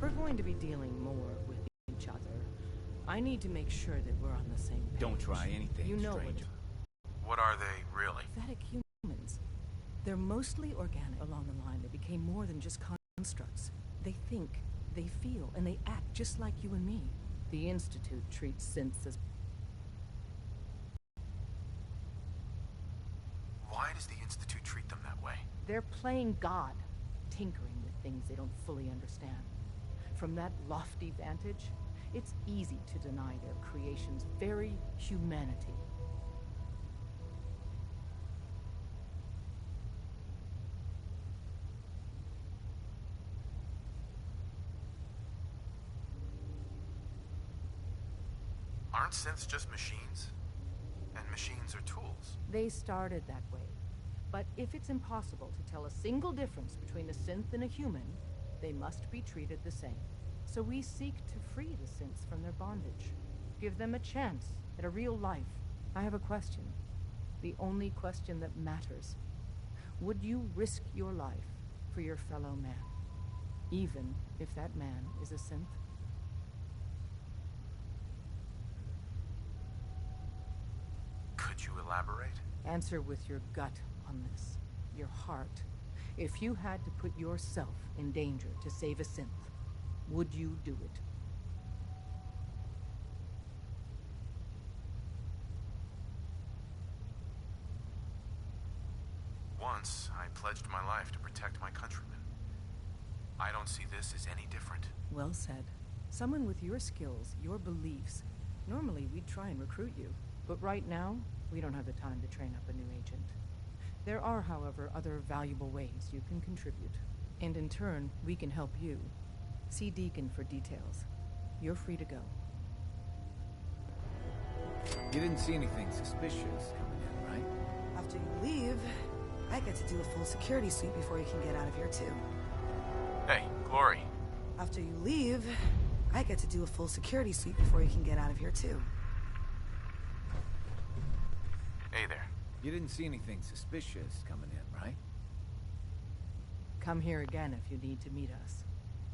we're going to be dealing more with each other. I need to make sure that we're on the same page. Don't try anything, you know stranger. What are they, really? Pathetic humans. They're mostly organic. Along the line, they became more than just constructs. They think, they feel, and they act just like you and me. The Institute treats synths as... Why does the Institute treat them that way? They're playing God, tinkering with things they don't fully understand. From that lofty vantage, it's easy to deny their creation's very humanity. Aren't synths just machines? And machines are tools. They started that way. But if it's impossible to tell a single difference between a synth and a human, they must be treated the same. So we seek to free the synths from their bondage. Give them a chance at a real life. I have a question. The only question that matters. Would you risk your life for your fellow man? Even if that man is a synth? Could you elaborate? Answer with your gut on this. Your heart. If you had to put yourself in danger to save a synth, would you do it? Once, I pledged my life to protect my countrymen. I don't see this as any different. Well said. Someone with your skills, your beliefs. Normally, we'd try and recruit you. But right now, we don't have the time to train up a new agent. There are, however, other valuable ways you can contribute. And in turn, we can help you. See Deacon for details. You're free to go. You didn't see anything suspicious coming in, right? After you leave, I get to do a full security sweep before you can get out of here, too. Hey, Glory. After you leave, I get to do a full security sweep before you can get out of here, too. Hey there. You didn't see anything suspicious coming in, right? Come here again if you need to meet us.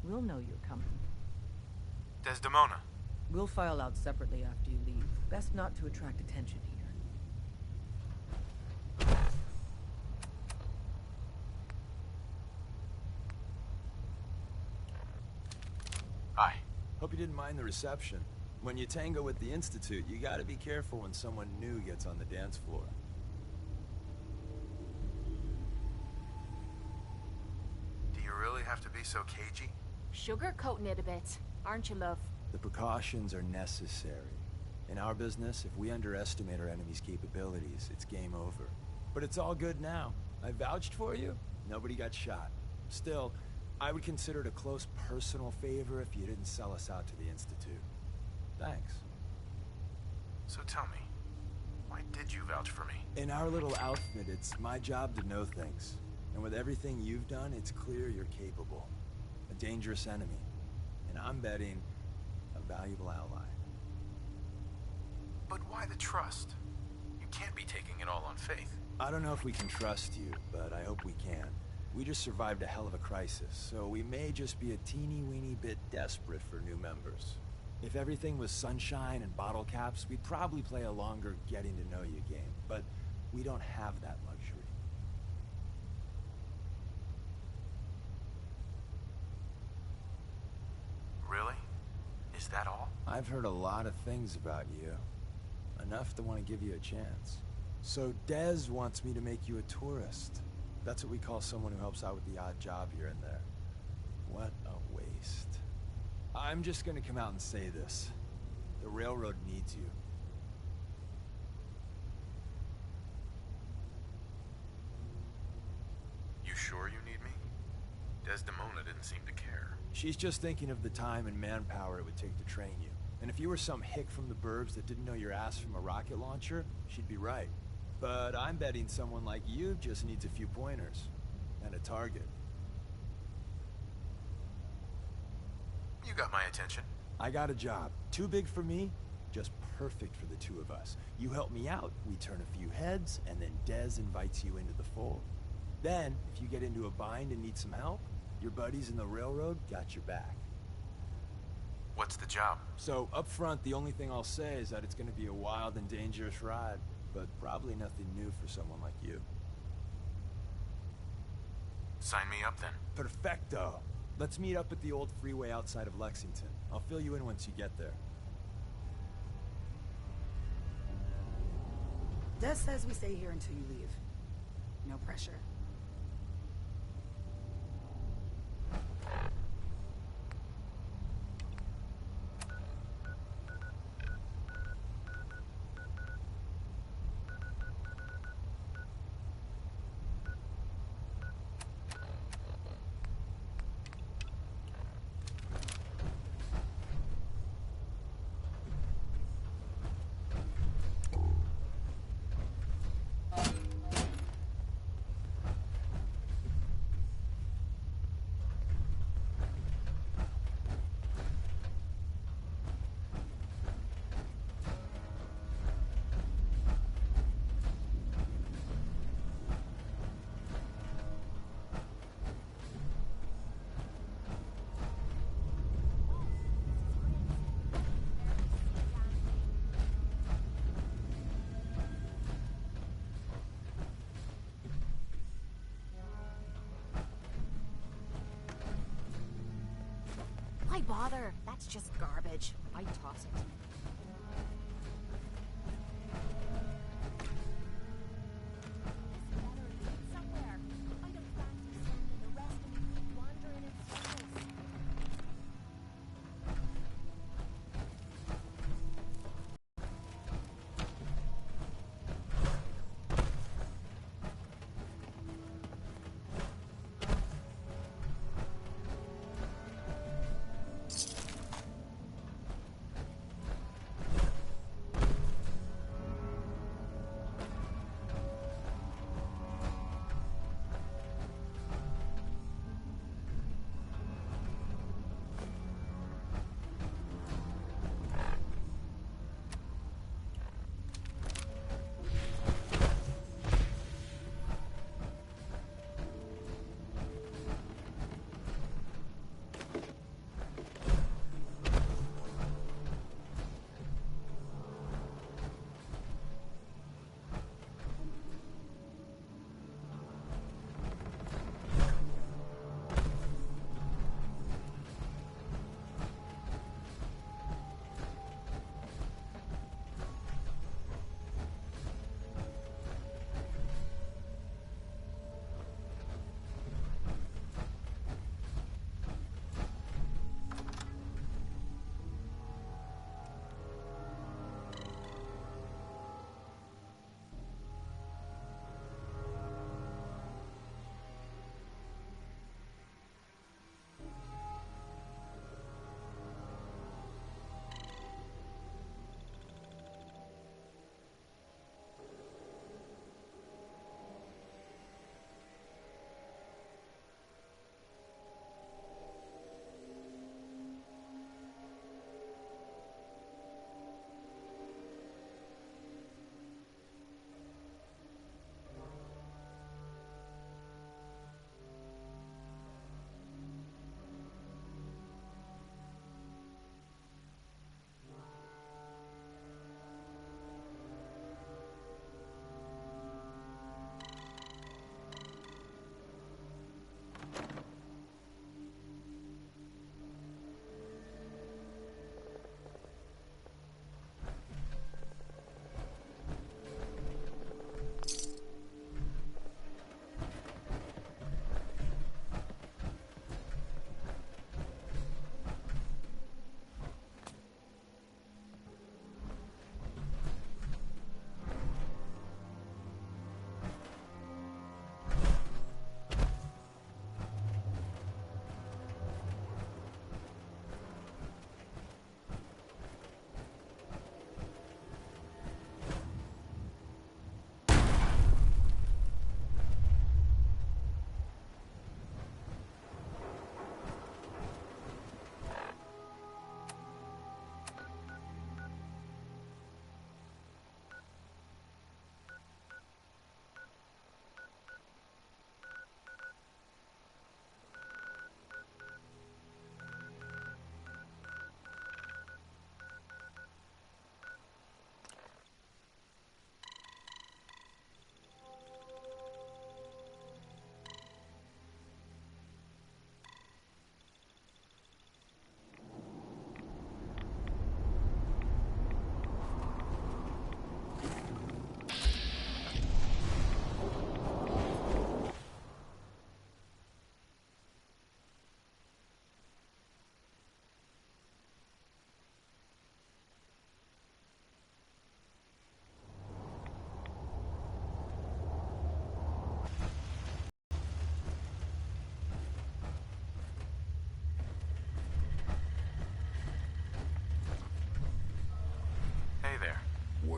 We'll know you're coming. Desdemona. We'll file out separately after you leave. Best not to attract attention here. Hi. Hope you didn't mind the reception. When you tango with the Institute, you gotta be careful when someone new gets on the dance floor. Do you really have to be so cagey? Sugarcoating it a bit, aren't you, love? The precautions are necessary. In our business, if we underestimate our enemy's capabilities, it's game over. But it's all good now. I vouched for you. Nobody got shot. Still, I would consider it a close personal favor if you didn't sell us out to the Institute. Thanks. So tell me, why did you vouch for me? In our little outfit, it's my job to know things. And with everything you've done, it's clear you're capable. A dangerous enemy. And I'm betting a valuable ally. But why the trust? You can't be taking it all on faith. I don't know if we can trust you, but I hope we can. We just survived a hell of a crisis, so we may just be a teeny-weeny bit desperate for new members. If everything was sunshine and bottle caps, we'd probably play a longer getting-to-know-you game, but we don't have that luxury. Really? Is that all? I've heard a lot of things about you. Enough to want to give you a chance. So Dez wants me to make you a tourist. That's what we call someone who helps out with the odd job here and there. What a waste. I'm just gonna come out and say this. The railroad needs you. You sure you need me? Desdemona didn't seem to care. She's just thinking of the time and manpower it would take to train you. And if you were some hick from the burbs that didn't know your ass from a rocket launcher, she'd be right. But I'm betting someone like you just needs a few pointers. And a target. You got my attention. I got a job. Too big for me, just perfect for the two of us. You help me out, we turn a few heads, and then Dez invites you into the fold. Then, if you get into a bind and need some help, your buddies in the railroad got your back. What's the job? So, up front, the only thing I'll say is that it's gonna be a wild and dangerous ride, but probably nothing new for someone like you. Sign me up then. Perfecto! Let's meet up at the old freeway outside of Lexington. I'll fill you in once you get there. Des says we stay here until you leave. No pressure. Why bother? That's just garbage. I toss it. Somewhere. I don't fancy spending the rest of the week wandering in circles.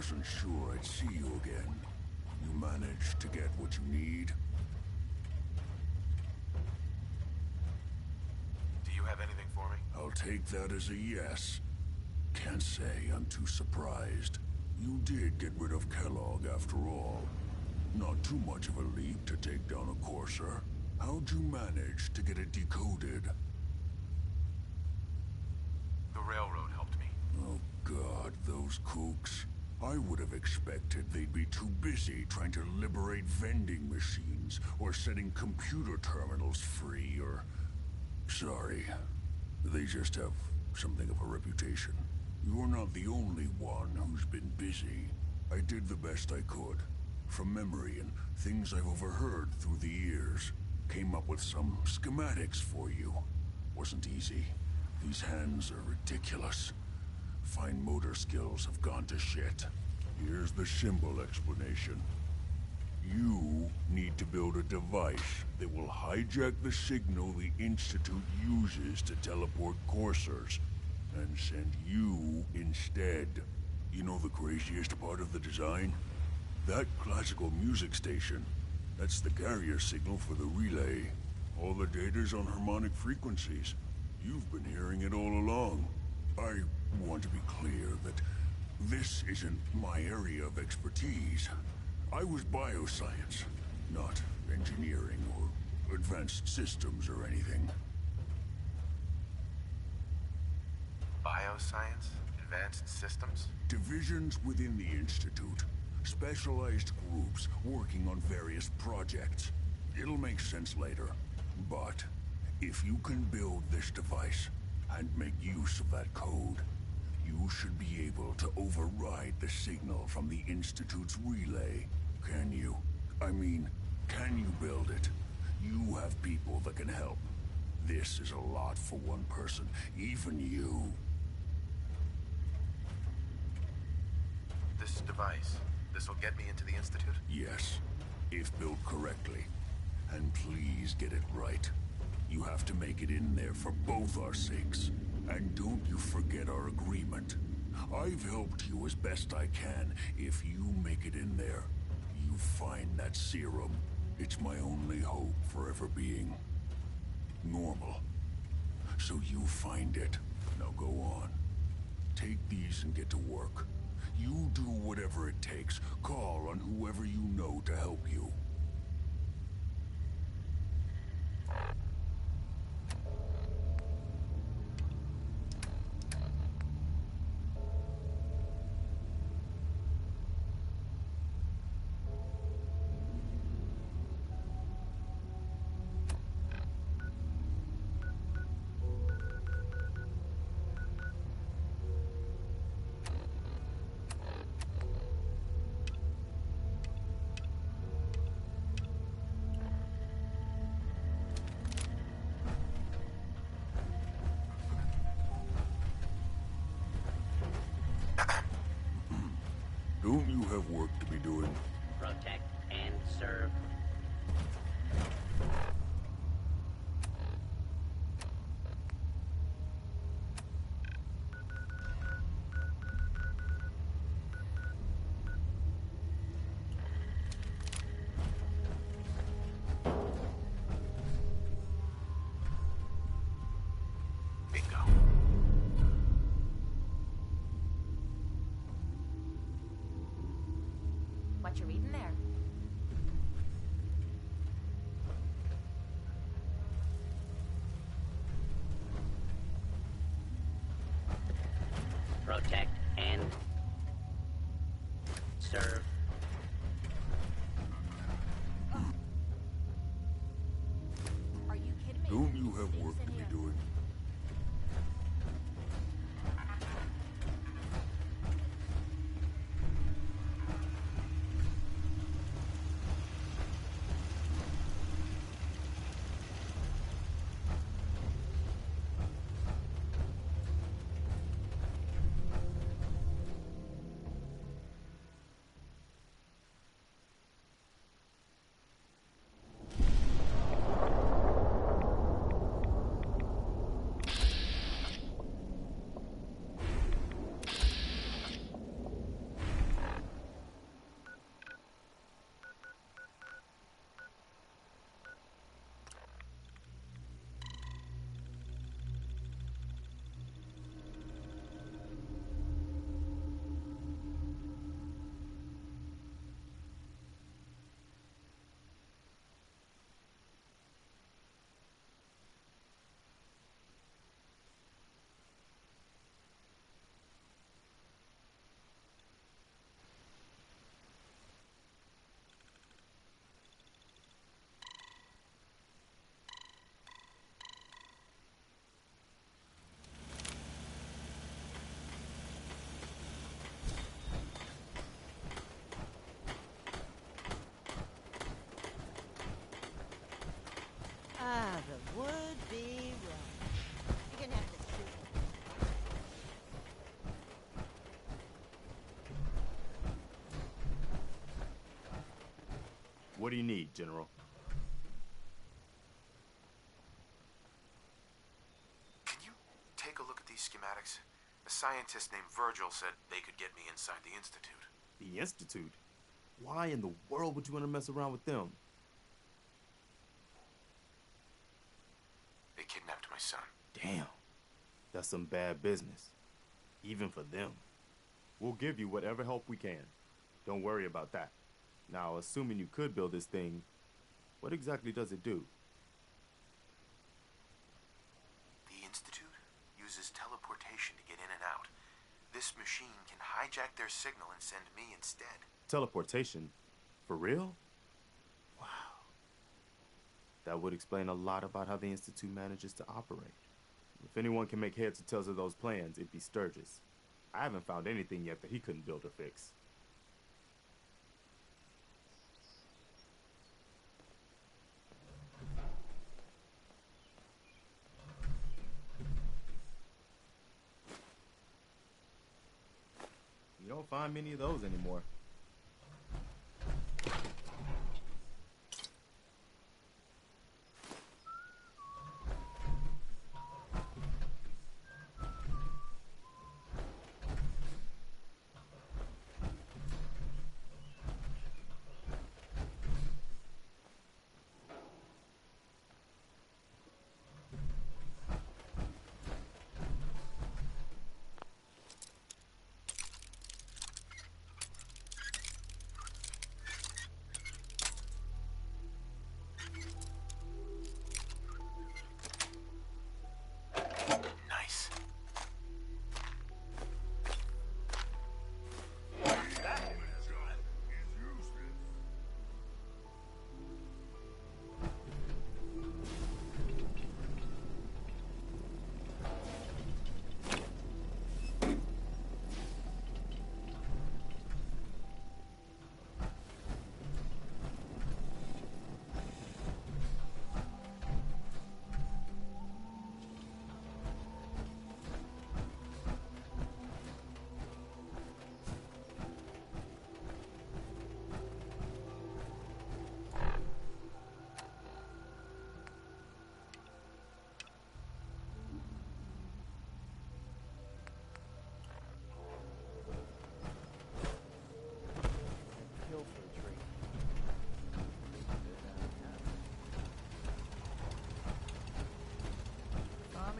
wasn't sure I'd see you again. You managed to get what you need? Do you have anything for me? I'll take that as a yes. Can't say I'm too surprised. You did get rid of Kellogg after all. Not too much of a leap to take down a courser. How'd you manage to get it decoded? The railroad helped me. Oh God, those kooks. I would have expected they'd be too busy trying to liberate vending machines or setting computer terminals free or... Sorry. They just have something of a reputation. You're not the only one who's been busy. I did the best I could. From memory and things I've overheard through the years. Came up with some schematics for you. Wasn't easy. These hands are ridiculous. Fine motor skills have gone to shit. Here's the simple explanation. You need to build a device that will hijack the signal the Institute uses to teleport coursers, and send you instead. You know the craziest part of the design? That classical music station, that's the carrier signal for the relay. All the data's on harmonic frequencies. You've been hearing it all along. I want to be clear that this isn't my area of expertise. I was bioscience, not engineering or advanced systems or anything. Bioscience? Advanced systems? Divisions within the Institute. Specialized groups working on various projects. It'll make sense later. But if you can build this device and make use of that code, you should be able to override the signal from the Institute's relay. Can you? I mean, can you build it? You have people that can help. This is a lot for one person, even you. This device, this'll get me into the Institute? Yes, if built correctly. And please get it right. You have to make it in there for both our sakes. And don't you forget our agreement. I've helped you as best I can. If you make it in there, you find that serum. It's my only hope for ever being normal. So you find it. Now go on. Take these and get to work. You do whatever it takes. Call on whoever you know to help you. Don't you have work to be doing? Protect and serve. Bingo. What you reading there? Protect and serve. Are you kidding me? Don't you have Things work in to be here. doing? do you need, General? Can you take a look at these schematics? A scientist named Virgil said they could get me inside the Institute. The Institute? Why in the world would you want to mess around with them? They kidnapped my son. Damn. That's some bad business. Even for them. We'll give you whatever help we can. Don't worry about that. Now, assuming you could build this thing, what exactly does it do? The Institute uses teleportation to get in and out. This machine can hijack their signal and send me instead. Teleportation? For real? Wow. That would explain a lot about how the Institute manages to operate. If anyone can make heads or tails of those plans, it'd be Sturgis. I haven't found anything yet that he couldn't build or fix. You don't find many of those anymore. Nice.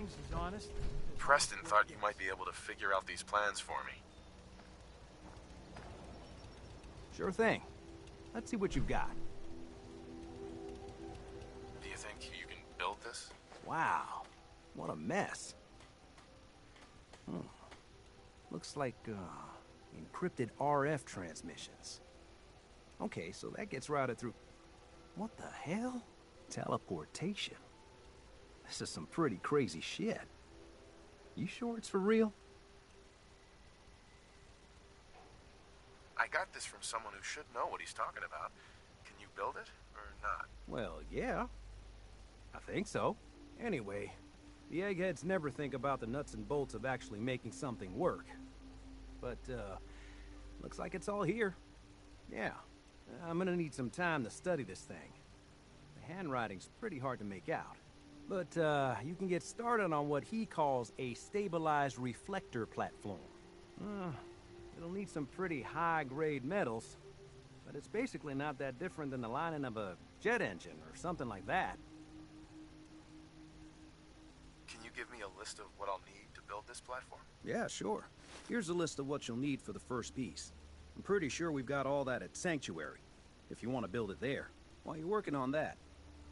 Is honest. Preston thought you might be able to figure out these plans for me. Sure thing. Let's see what you've got. Do you think you can build this? Wow. What a mess. Looks like, encrypted RF transmissions. Okay, so that gets routed through... What the hell? Teleportation. This is some pretty crazy shit. You sure it's for real? I got this from someone who should know what he's talking about. Can you build it, or not? Well, yeah. I think so. Anyway, the eggheads never think about the nuts and bolts of actually making something work. But, looks like it's all here. Yeah. I'm gonna need some time to study this thing. The handwriting's pretty hard to make out. But, you can get started on what he calls a stabilized reflector platform. It'll need some pretty high-grade metals, but it's basically not that different than the lining of a jet engine or something like that. Can you give me a list of what I'll need to build this platform? Yeah, sure. Here's a list of what you'll need for the first piece. I'm pretty sure we've got all that at Sanctuary, if you want to build it there. While you're working on that,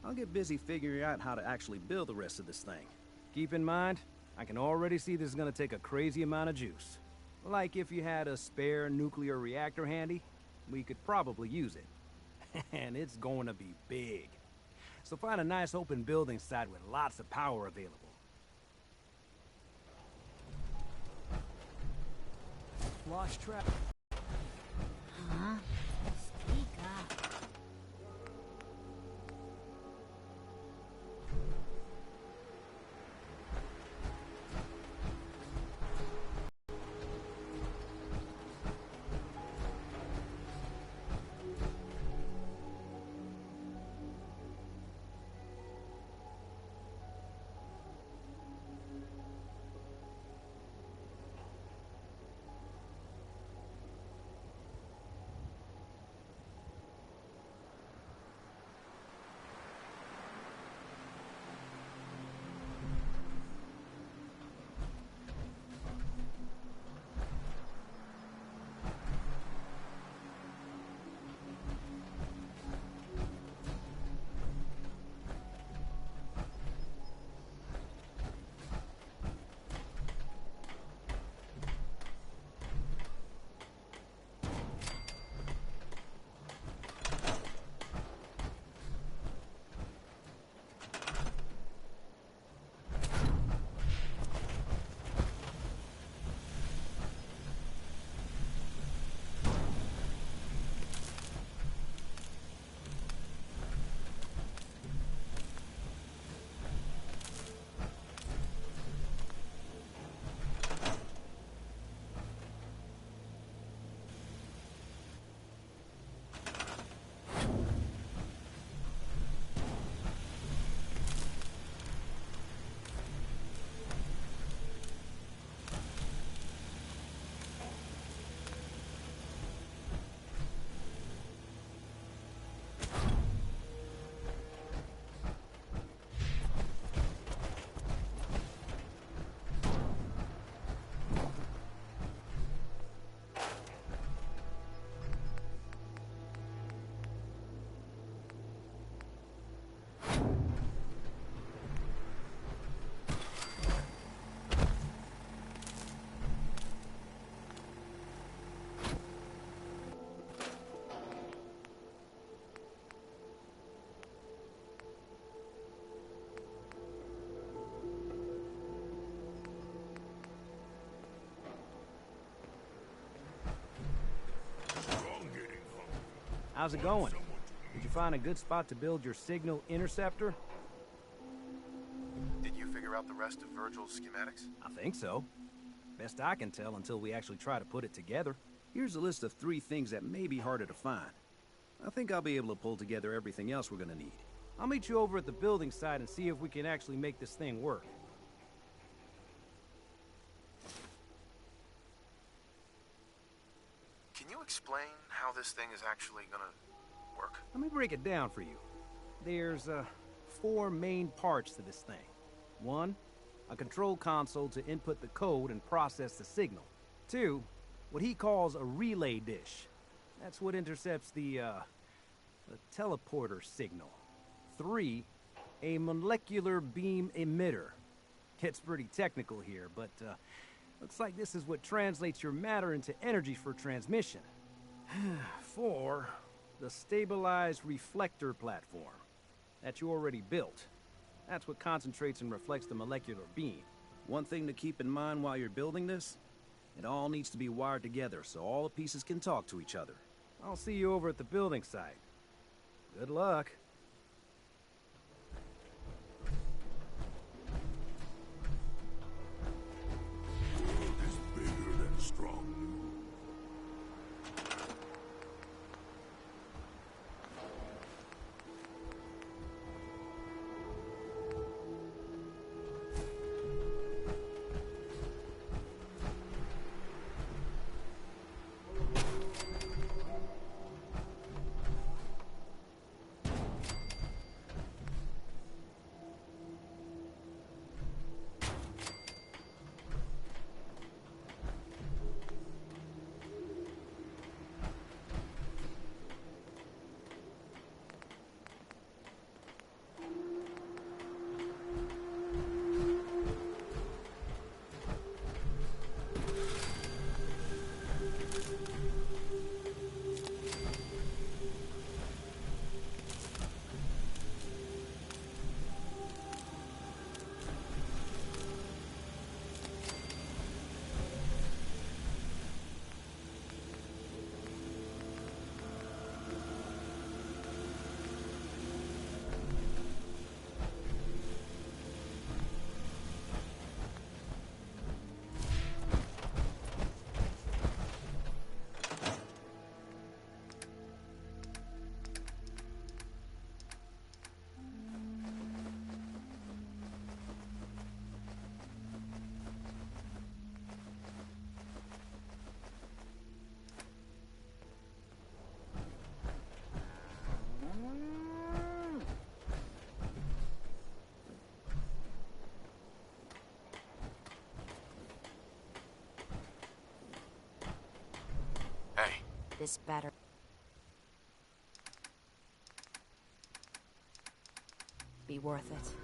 I'll get busy figuring out how to actually build the rest of this thing. Keep in mind, I can already see this is gonna take a crazy amount of juice. Like if you had a spare nuclear reactor handy, we could probably use it. And it's going to be big. So find a nice open building site with lots of power available. Lost track. Huh? Speak up. How's it going? Did you find a good spot to build your signal interceptor? Did you figure out the rest of Virgil's schematics? I think so. Best I can tell until we actually try to put it together. Here's a list of 3 things that may be harder to find. I think I'll be able to pull together everything else we're gonna need. I'll meet you over at the building site and see if we can actually make this thing work. Can you explain how this thing is actually gonna work? Let me break it down for you. There's 4 main parts to this thing. 1, a control console to input the code and process the signal. 2, what he calls a relay dish. That's what intercepts the teleporter signal. 3, a molecular beam emitter. Gets pretty technical here, but looks like this is what translates your matter into energy for transmission. 4, the stabilized reflector platform that you already built. That's what concentrates and reflects the molecular beam. One thing to keep in mind while you're building this, it all needs to be wired together so all the pieces can talk to each other. I'll see you over at the building site. Good luck. World is bigger than strong. Hey, This better be worth it.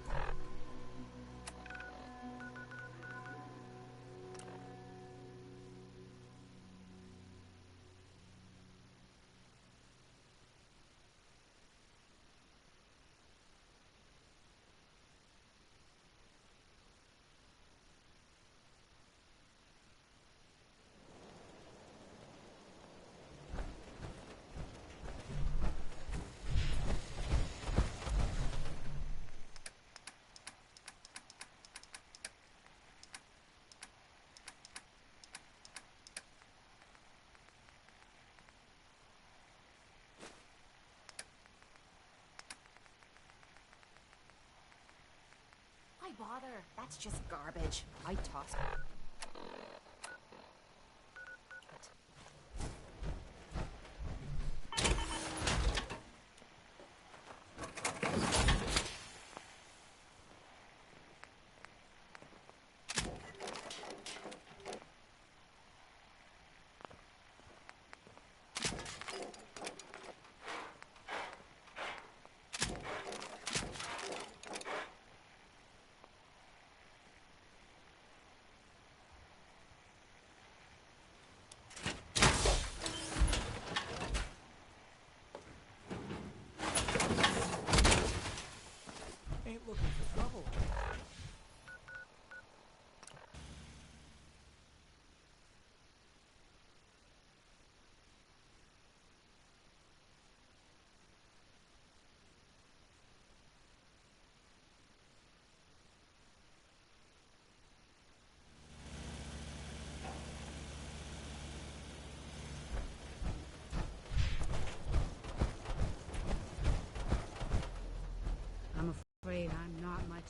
Why bother? That's just garbage. I toss it.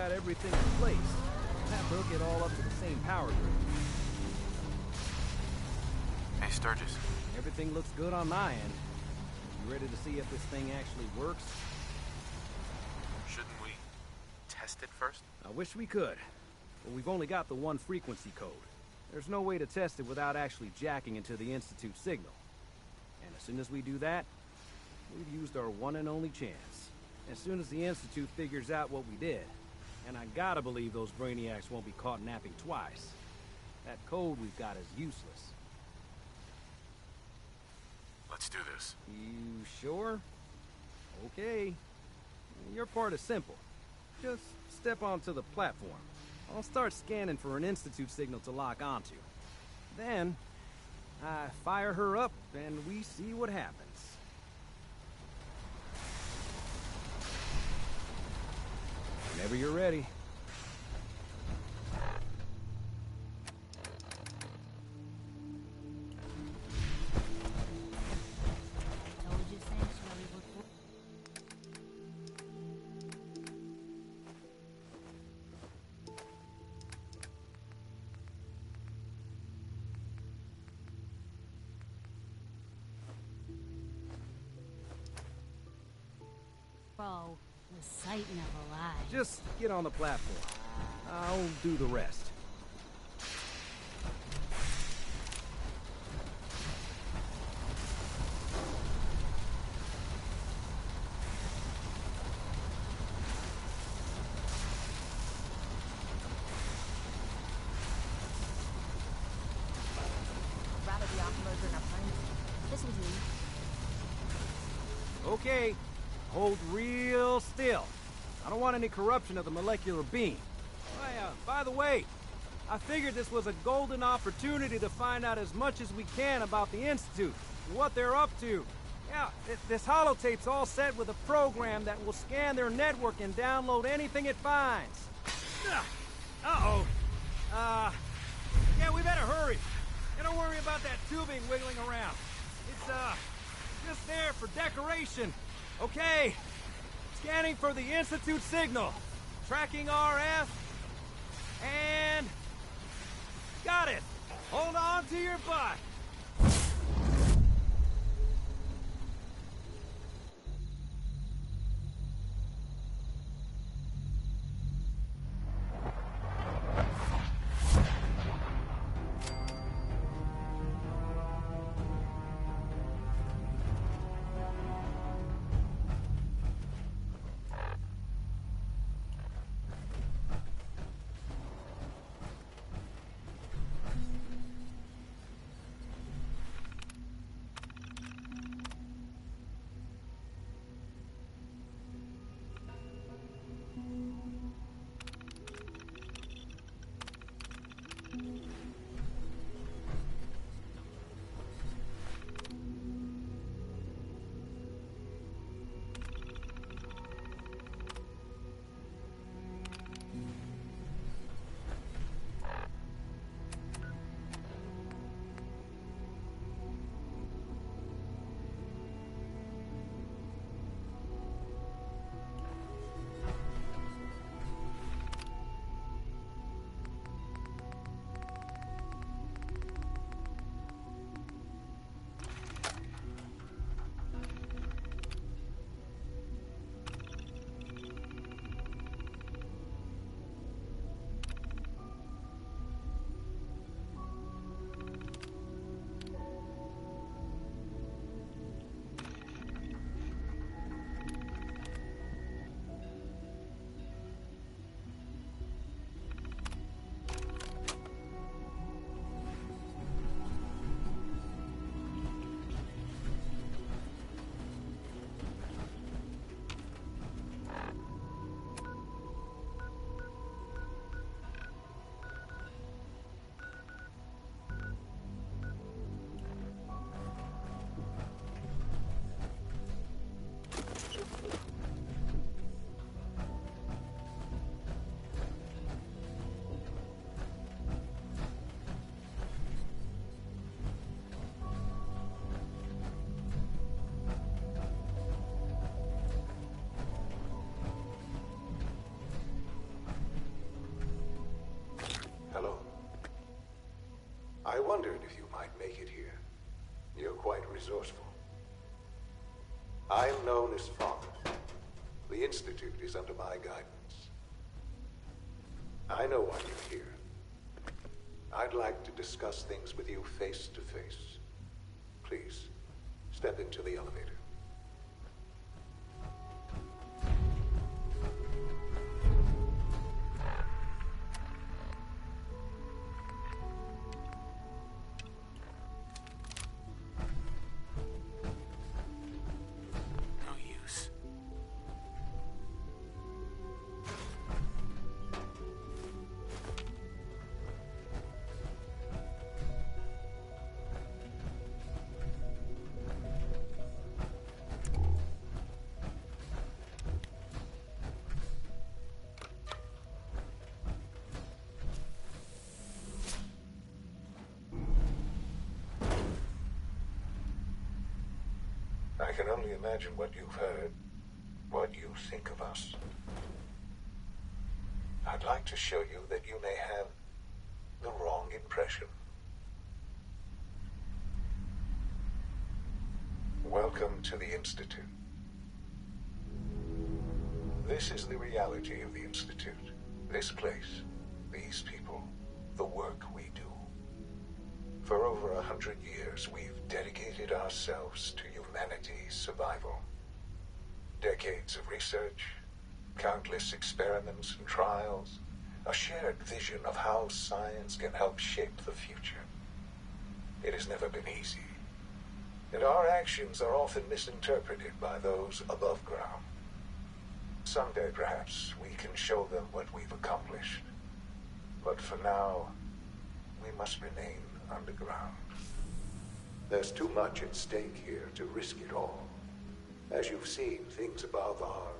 got everything in place. That hook it all up to the same power grid. Hey, Sturgis. Everything looks good on my end. You ready to see if this thing actually works? Shouldn't we test it first? I wish we could, but we've only got the one frequency code. There's no way to test it without actually jacking into the Institute signal. And as soon as we do that, we've used our one and only chance. As soon as the Institute figures out what we did, and I gotta believe those brainiacs won't be caught napping twice, that code we've got is useless. Let's do this. You sure? Okay. Your part is simple. Just step onto the platform. I'll start scanning for an Institute signal to lock onto. Then, I fire her up and we see what happens. Whenever you're ready. Told you sanctuary would work. Bro, the sight never lies. Just get on the platform. I'll do the rest. Rather be off murdering our friends. Listen to me. Okay, hold real still. I don't want any corruption of the molecular beam. By the way, I figured this was a golden opportunity to find out as much as we can about the Institute, what they're up to. Yeah, this holotape's all set with a program that will scan their network and download anything it finds. Uh-oh. Yeah, we better hurry. And don't worry about that tubing wiggling around. It's, just there for decoration. Okay. Scanning for the Institute signal. Tracking RF. And... got it. Hold on to your butt. I wondered if you might make it here. You're quite resourceful. I'm known as Father. The Institute is under my guidance. I know why you're here. I'd like to discuss things with you face to face. Please, step into the elevator. I can only imagine what you've heard, what you think of us. I'd like to show you that you may have the wrong impression. Welcome to the Institute. This is the reality of the Institute. This place, these people, the work we do. For over 100 years, we've dedicated ourselves to humanity's survival. Decades of research, countless experiments and trials, a shared vision of how science can help shape the future. It has never been easy, and our actions are often misinterpreted by those above ground. Someday, perhaps, we can show them what we've accomplished. But for now, we must remain underground. There's too much at stake here to risk it all. As you've seen, things above are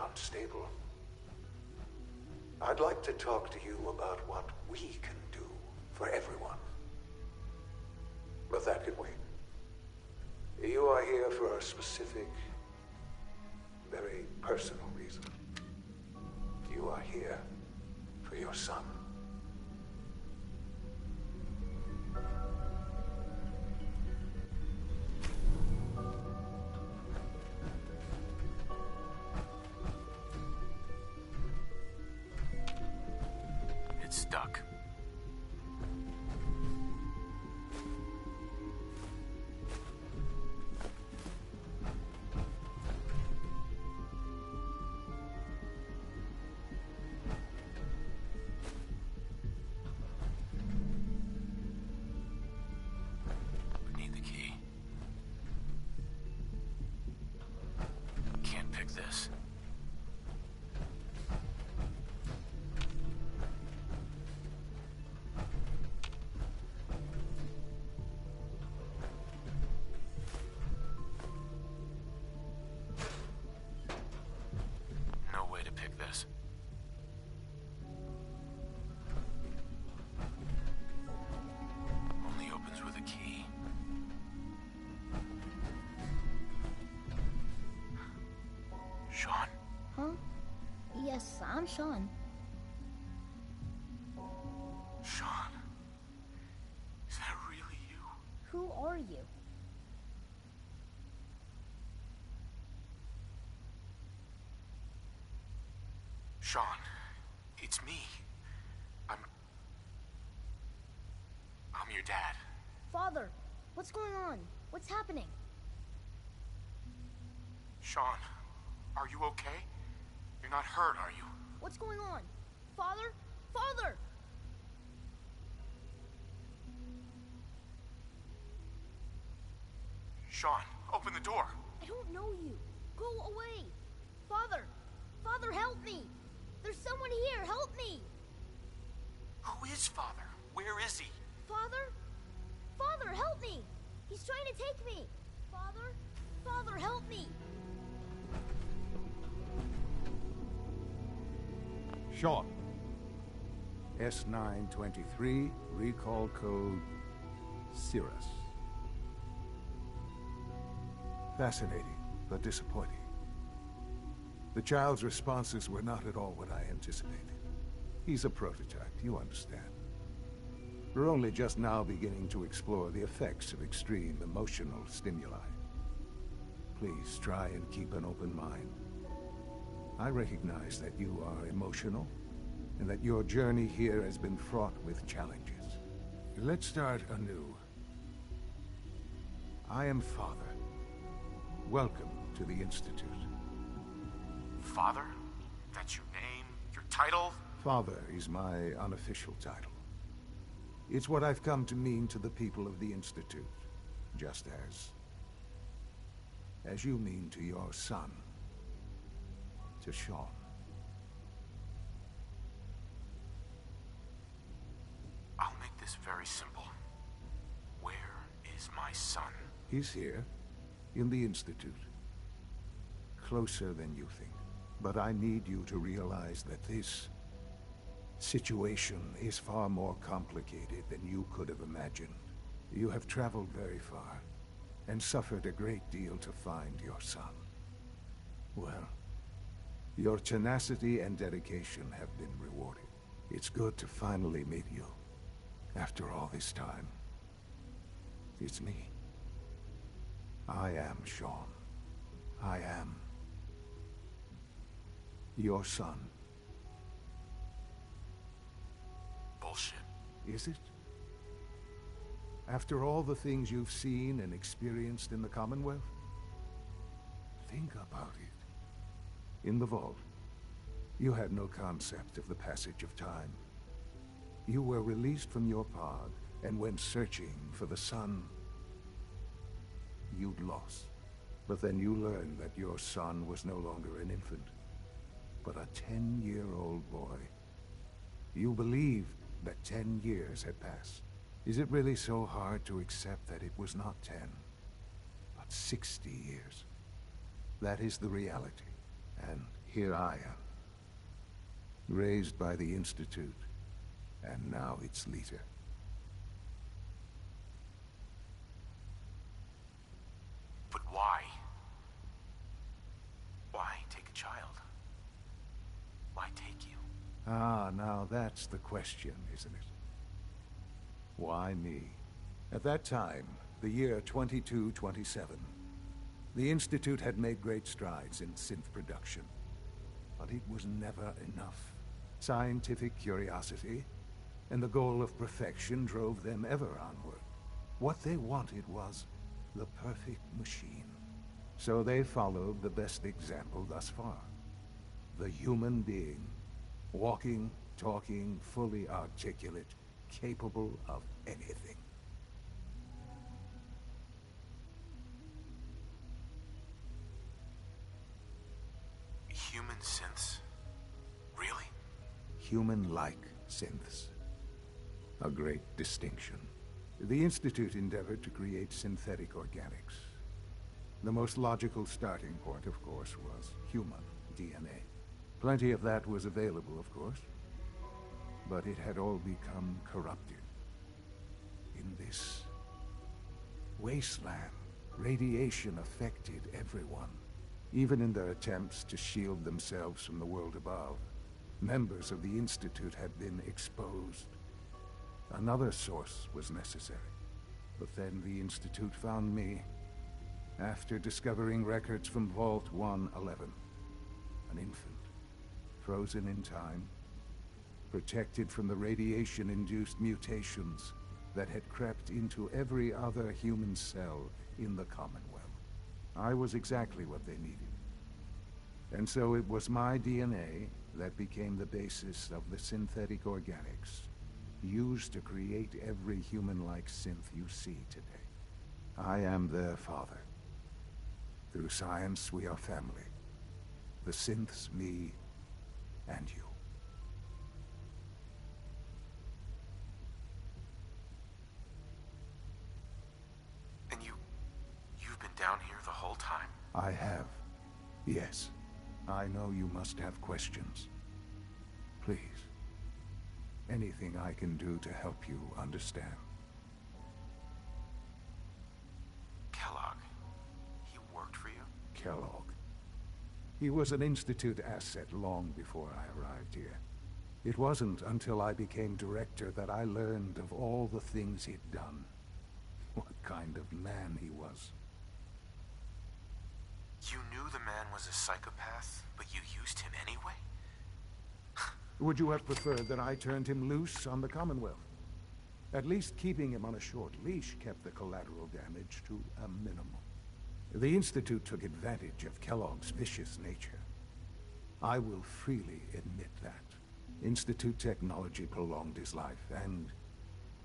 unstable. I'd like to talk to you about what we can do for everyone. But that can wait. You are here for a specific, very personal reason. You are here for your son. It's stuck. We need the key. Can't pick this. No way to pick this. Only opens with a key. Sean? Huh? Yes, I'm Sean. Sean? Is that really you? Who are you? Sean, it's me. I'm your dad. Father, what's going on? What's happening? Sean, are you okay? You're not hurt, are you? What's going on? Father? Father! Sean, open the door. I don't know you. Go away. Father! Father, help me! There's someone here. Help me! Who is Father? Where is he? Father? Father, help me! He's trying to take me! Father? Father, help me! Sean. S923, recall code Cirrus. Fascinating, but disappointing. The child's responses were not at all what I anticipated. He's a prototype, you understand. We're only just now beginning to explore the effects of extreme emotional stimuli. Please try and keep an open mind. I recognize that you are emotional, and that your journey here has been fraught with challenges. Let's start anew. I am Father. Welcome to the Institute. Father? That's your name? Your title? Father is my unofficial title. It's what I've come to mean to the people of the Institute, just as you mean to your son, to Sean. I'll make this very simple. Where is my son? He's here, in the Institute. Closer than you think. But I need you to realize that this situation is far more complicated than you could have imagined. You have traveled very far, and suffered a great deal to find your son. Well, your tenacity and dedication have been rewarded. It's good to finally meet you, after all this time. It's me. I am Sean. I am your son. Bullshit. Is it? After all the things you've seen and experienced in the Commonwealth? Think about it. In the vault, you had no concept of the passage of time. You were released from your pod and went searching for the son you'd lost. But then you learned that your son was no longer an infant, but a 10-year-old boy. You believed that 10 years had passed. Is it really so hard to accept that it was not 10, but 60 years? That is the reality. And here I am, raised by the Institute, and now its leader. But why? Why take a child? Why take you? Ah, now that's the question, isn't it? Why me? At that time, the year 2227, the Institute had made great strides in synth production. But it was never enough. Scientific curiosity and the goal of perfection drove them ever onward. What they wanted was the perfect machine. So they followed the best example thus far. The human being. Walking, talking, fully articulate, capable of anything. Human synths? Really? Human-like synths. A great distinction. The Institute endeavored to create synthetic organics. The most logical starting point, of course, was human DNA. Plenty of that was available, of course. But it had all become corrupted. In this wasteland, radiation affected everyone. Even in their attempts to shield themselves from the world above, members of the Institute had been exposed. Another source was necessary. But then the Institute found me, after discovering records from Vault 111. An infant, frozen in time, protected from the radiation-induced mutations that had crept into every other human cell in the Commonwealth. I was exactly what they needed. And so it was my DNA that became the basis of the synthetic organics used to create every human-like synth you see today. I am their father. Through science, we are family. The synths, me, and you. And you've been down here the whole time? I have. Yes. I know you must have questions. Please. Anything I can do to help you understand. Kellogg. He worked for you? Kellogg. He was an Institute asset long before I arrived here. It wasn't until I became director that I learned of all the things he'd done. What kind of man he was. You knew the man was a psychopath, but you used him anyway? Would you have preferred that I turned him loose on the Commonwealth? At least keeping him on a short leash kept the collateral damage to a minimum. The Institute took advantage of Kellogg's vicious nature. I will freely admit that. Institute technology prolonged his life, and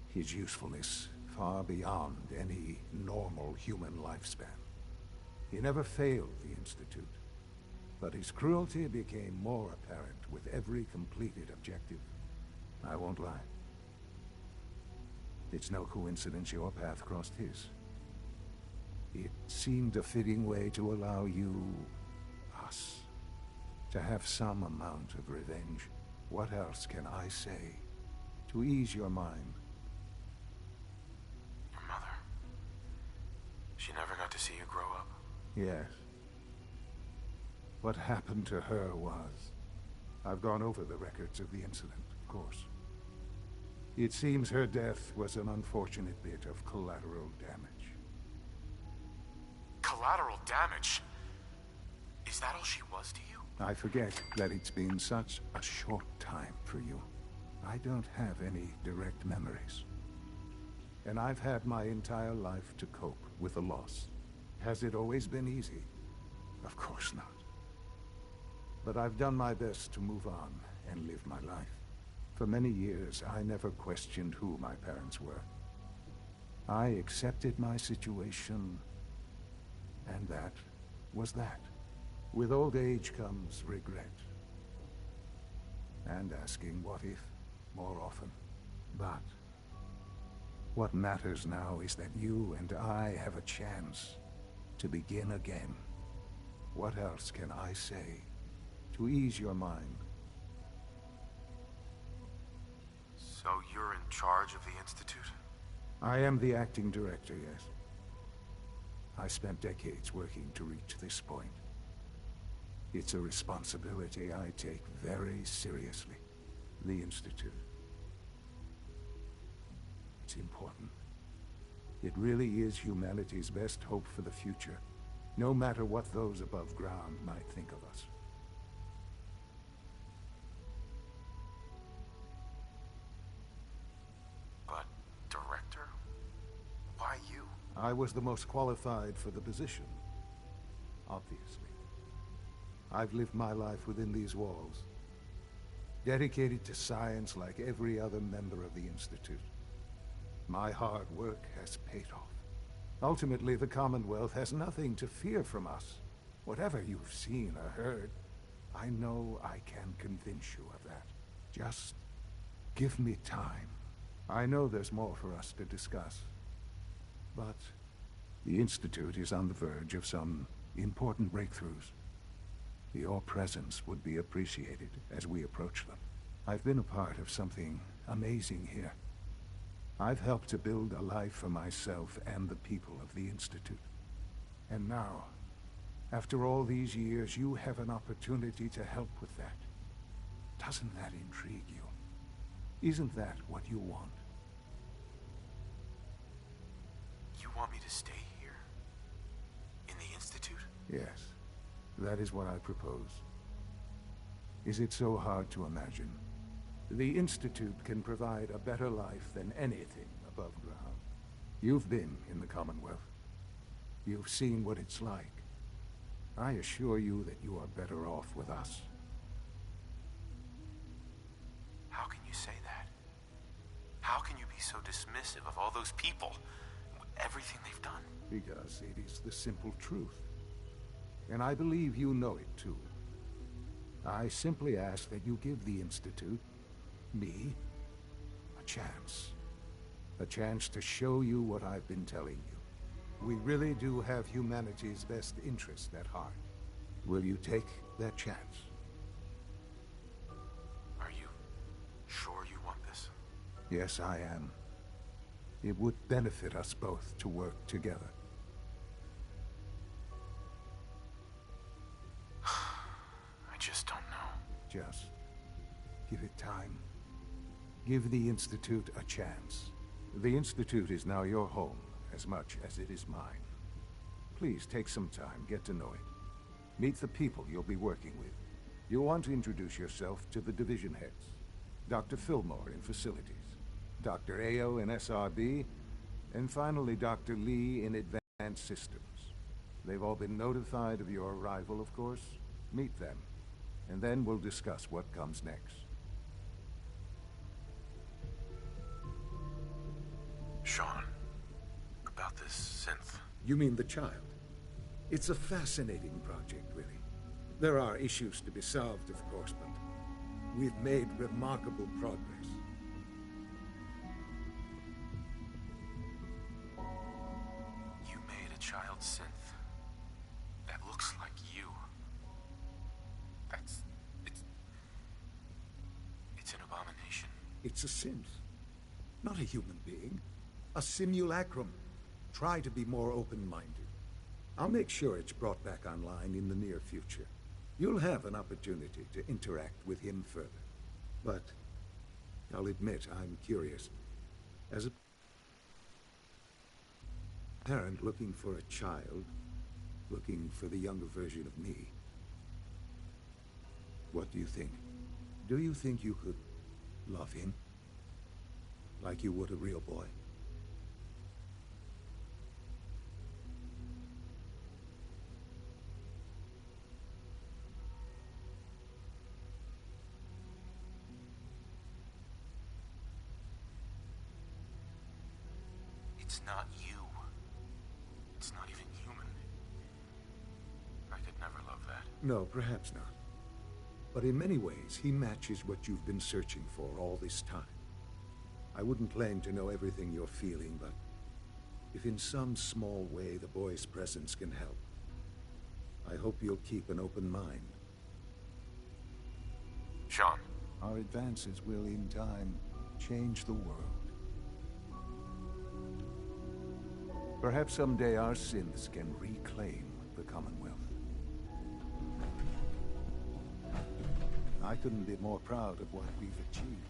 his usefulness far beyond any normal human lifespan. He never failed the Institute, but his cruelty became more apparent with every completed objective. I won't lie. It's no coincidence your path crossed his. It seemed a fitting way to allow you, us, to have some amount of revenge. What else can I say to ease your mind? Your mother. She never got to see you grow up. Yes. What happened to her was... I've gone over the records of the incident, of course. It seems her death was an unfortunate bit of collateral damage. Collateral damage? Is that all she was to you? I forget that it's been such a short time for you. I don't have any direct memories. And I've had my entire life to cope with the loss. Has it always been easy? Of course not. But I've done my best to move on and live my life. For many years, I never questioned who my parents were. I accepted my situation, and that was that. With old age comes regret. And asking what if more often. But what matters now is that you and I have a chance to begin again. What else can I say to ease your mind? So you're in charge of the Institute? I am the acting director, yes. I spent decades working to reach this point. It's a responsibility I take very seriously. The Institute. It's important. It really is humanity's best hope for the future, no matter what those above ground might think of us. But, Director? Why you? I was the most qualified for the position, obviously. I've lived my life within these walls, dedicated to science like every other member of the Institute. My hard work has paid off. Ultimately, the Commonwealth has nothing to fear from us. Whatever you've seen or heard, I know I can convince you of that. Just give me time. I know there's more for us to discuss. But the Institute is on the verge of some important breakthroughs. Your presence would be appreciated as we approach them. I've been a part of something amazing here. I've helped to build a life for myself and the people of the Institute. And now, after all these years, you have an opportunity to help with that. Doesn't that intrigue you? Isn't that what you want? You want me to stay here? In the Institute? Yes. That is what I propose. Is it so hard to imagine? The Institute can provide a better life than anything above ground. You've been in the Commonwealth. You've seen what it's like. I assure you that you are better off with us. How can you say that? How can you be so dismissive of all those people? Everything they've done? Because it is the simple truth. And I believe you know it too. I simply ask that you give the Institute, me, a chance. A chance to show you what I've been telling you. We really do have humanity's best interest at heart. Will you take that chance? Are you sure you want this? Yes, I am. It would benefit us both to work together. I just don't know. Just give it time. Give the Institute a chance. The Institute is now your home, as much as it is mine. Please take some time, get to know it. Meet the people you'll be working with. You'll want to introduce yourself to the division heads. Dr. Fillmore in Facilities, Dr. Ao in SRB, and finally Dr. Lee in Advanced Systems. They've all been notified of your arrival, of course. Meet them, and then we'll discuss what comes next. Sean, about this synth. You mean the child? It's a fascinating project, really. There are issues to be solved, of course, but we've made remarkable progress. You made a child synth that looks like you. It's an abomination. It's a synth, not a human being. A simulacrum. Try to be more open-minded. I'll make sure it's brought back online in the near future. You'll have an opportunity to interact with him further. But I'll admit I'm curious. As a parent looking for a child, looking for the younger version of me, what do you think? Do you think you could love him like you would a real boy? It's not you. It's not even human. I could never love that. No, perhaps not. But in many ways, he matches what you've been searching for all this time. I wouldn't claim to know everything you're feeling, but if in some small way the boy's presence can help, I hope you'll keep an open mind. Sean. Our advances will, in time, change the world. Perhaps someday our synths can reclaim the Commonwealth. I couldn't be more proud of what we've achieved.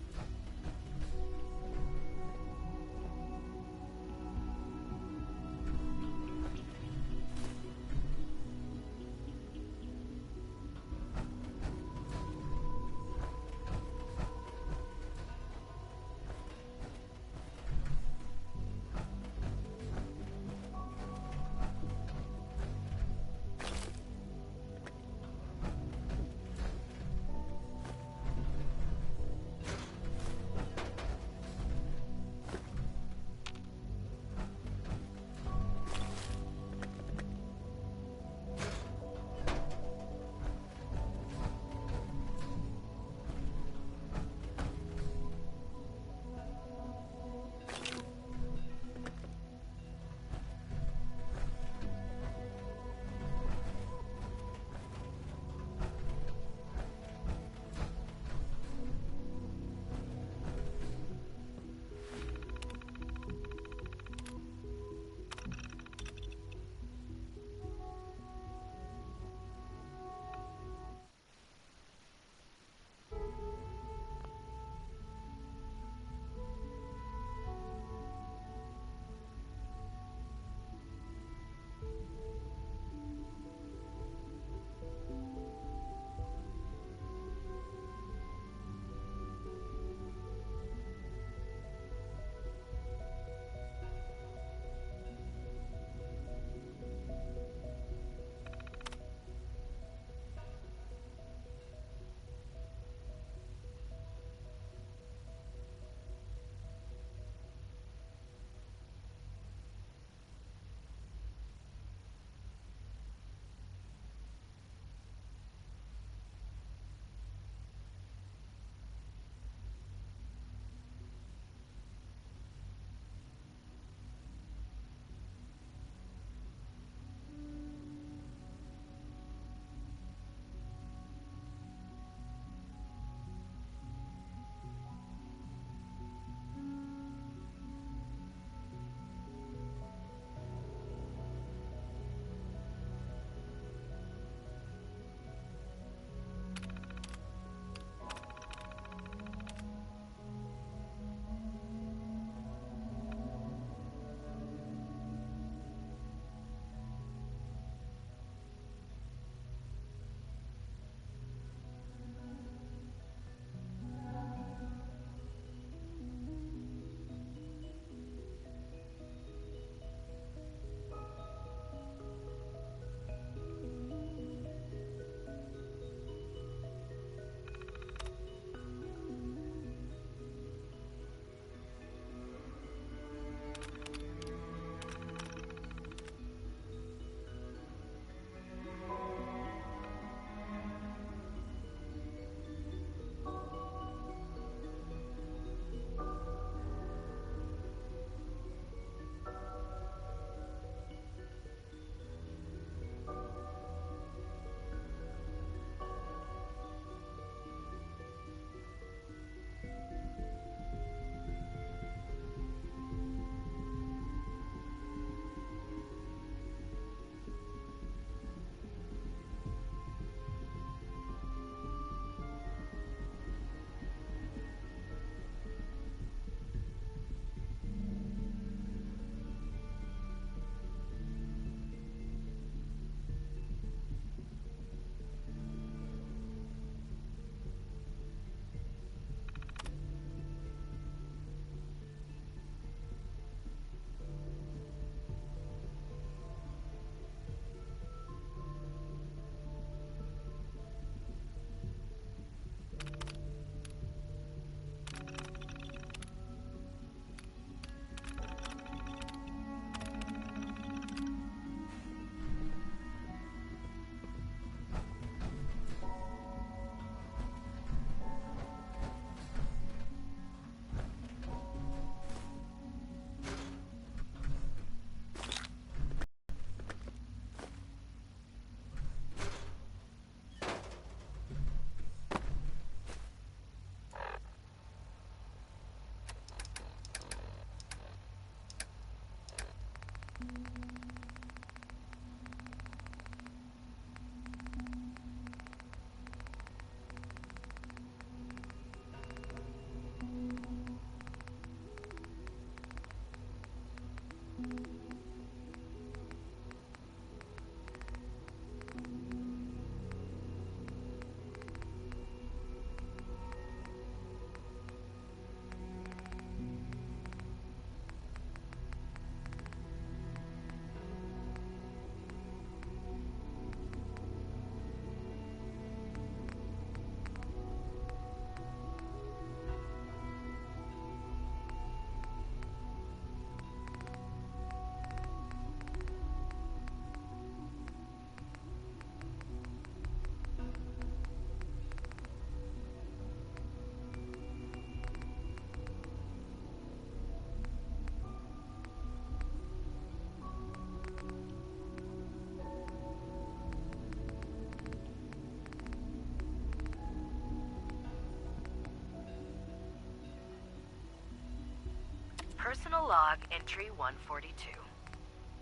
Personal log entry 142.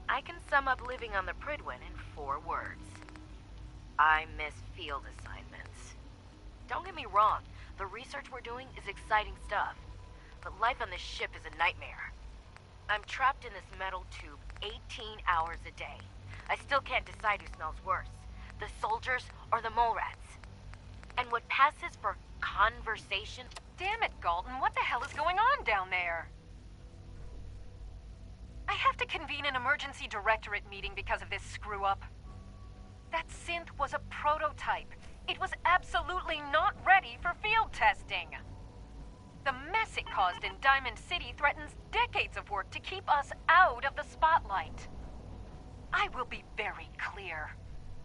I can sum up living on the Pridwin in 4 words. I miss field assignments. Don't get me wrong, the research we're doing is exciting stuff, but life on this ship is a nightmare. I'm trapped in this metal tube 18 hours a day. I still can't decide who smells worse, the soldiers or the mole rats. And what passes for conversation... Damn it, Galton, what the hell is going on down there? I have to convene an emergency directorate meeting because of this screw-up. That synth was a prototype. It was absolutely not ready for field testing. The mess it caused in Diamond City threatens decades of work to keep us out of the spotlight. I will be very clear.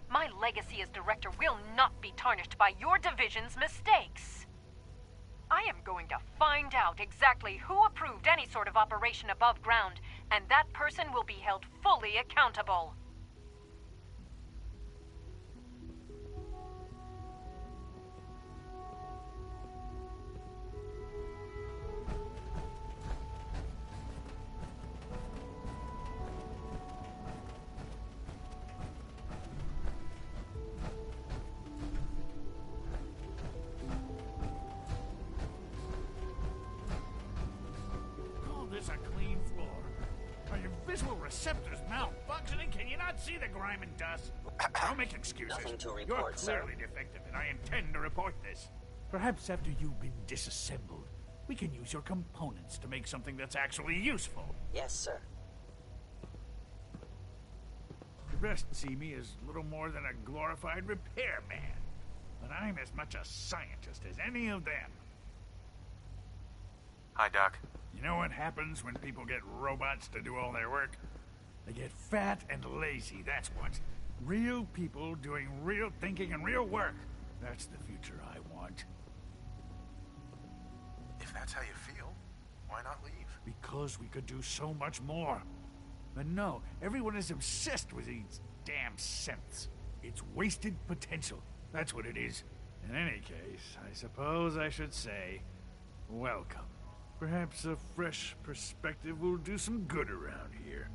My legacy as director will not be tarnished by your division's mistakes. I am going to find out exactly who approved any sort of operation above ground, and that person will be held fully accountable. A clean floor. Are your visual receptors malfunctioning? Can you not see the grime and dust? Don't make excuses. Nothing to report, You're clearly defective, and I intend to report this. Perhaps after you've been disassembled, we can use your components to make something that's actually useful. Yes, sir. The rest see me as little more than a glorified repairman, but I'm as much a scientist as any of them. Hi, Doc. You know what happens when people get robots to do all their work? They get fat and lazy, that's what. Real people doing real thinking and real work. That's the future I want. If that's how you feel, why not leave? Because we could do so much more. But no, everyone is obsessed with these damn synths. It's wasted potential. That's what it is. In any case, I suppose I should say, welcome. Perhaps a fresh perspective will do some good around here.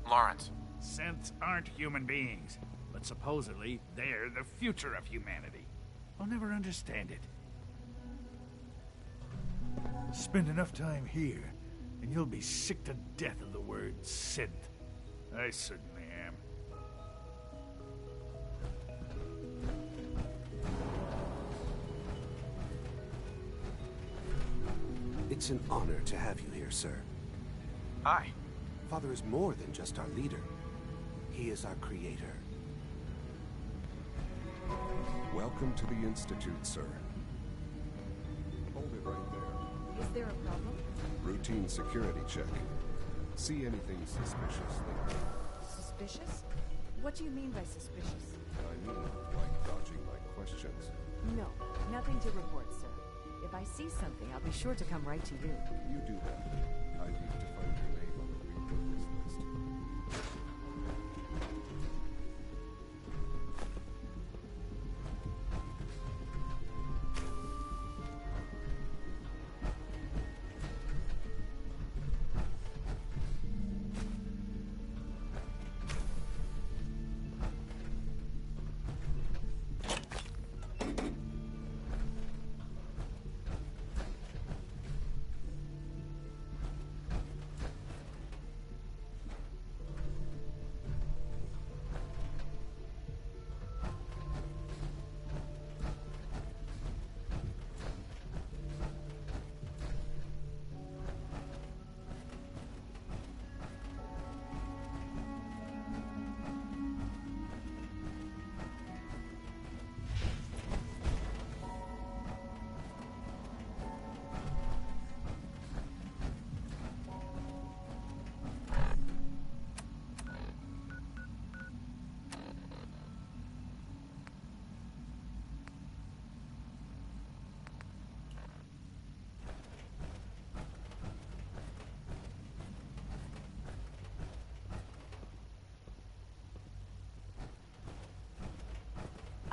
Lawrence. Synths aren't human beings, but supposedly they're the future of humanity. I'll never understand it. Spend enough time here, and you'll be sick to death of the word synth. I certainly am. It's an honor to have you here, sir. Hi. Father is more than just our leader. He is our creator. Welcome to the Institute, sir. Hold it right there. Is there a problem? Routine security check. See anything suspicious there? Suspicious? What do you mean by suspicious? I mean, like dodging my questions. No, nothing to report, sir. If I see something, I'll be sure to come right to you. You do that. I need to find your name on the repurpose list.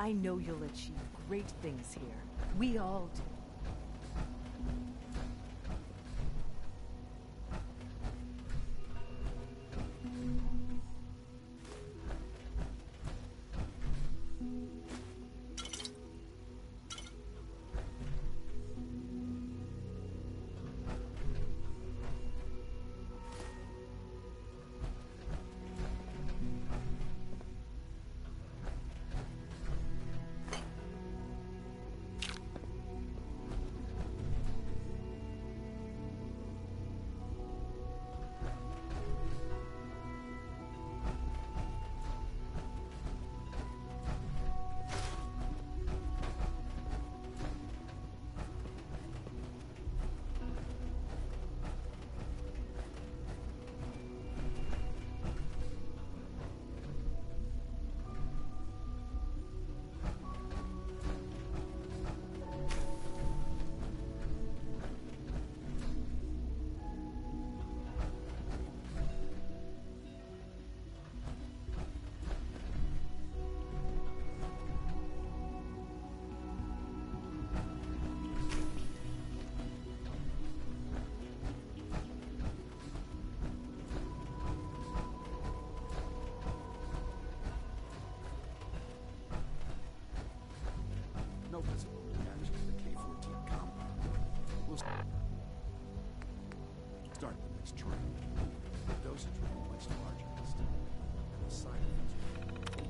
I know you'll achieve great things here. We all do. is true. The dosage will be much larger this time, and the side effects will be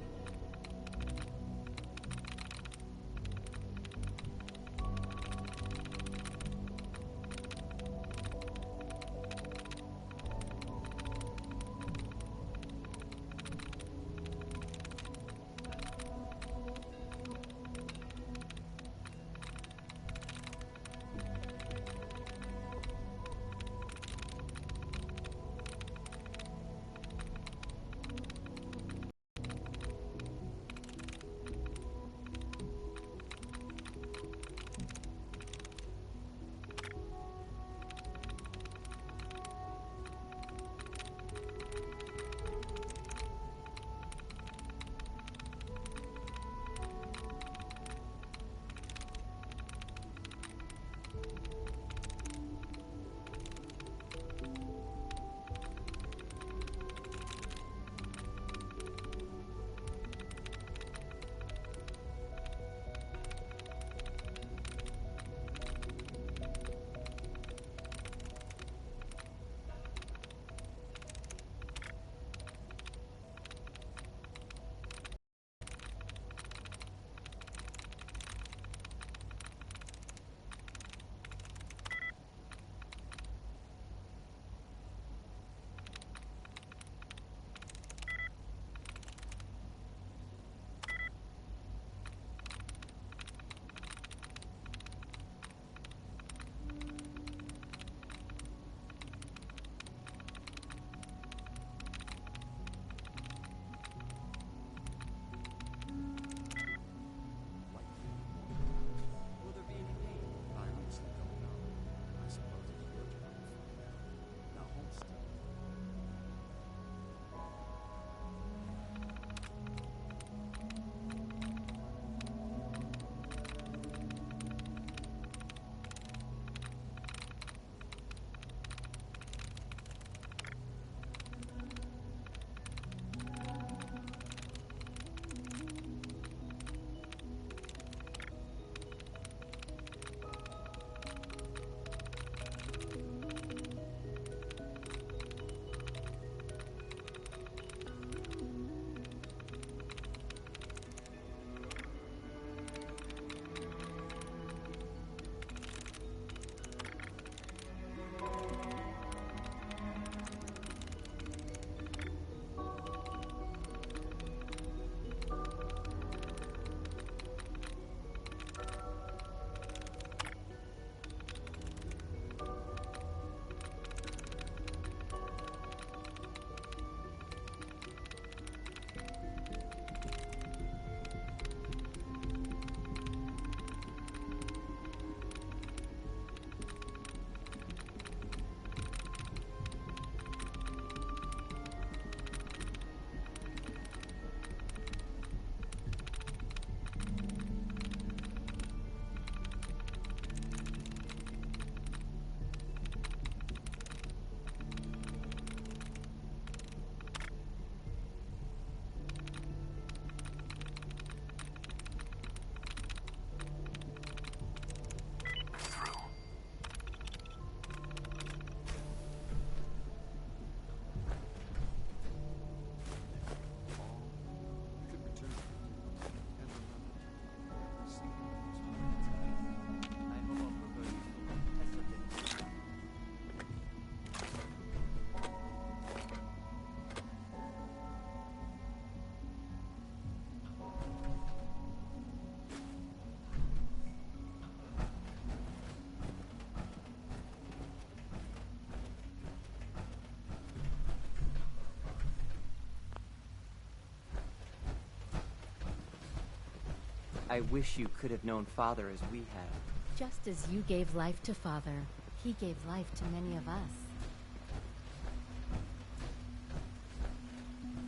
I wish you could have known Father as we have. Just as you gave life to Father, he gave life to many of us.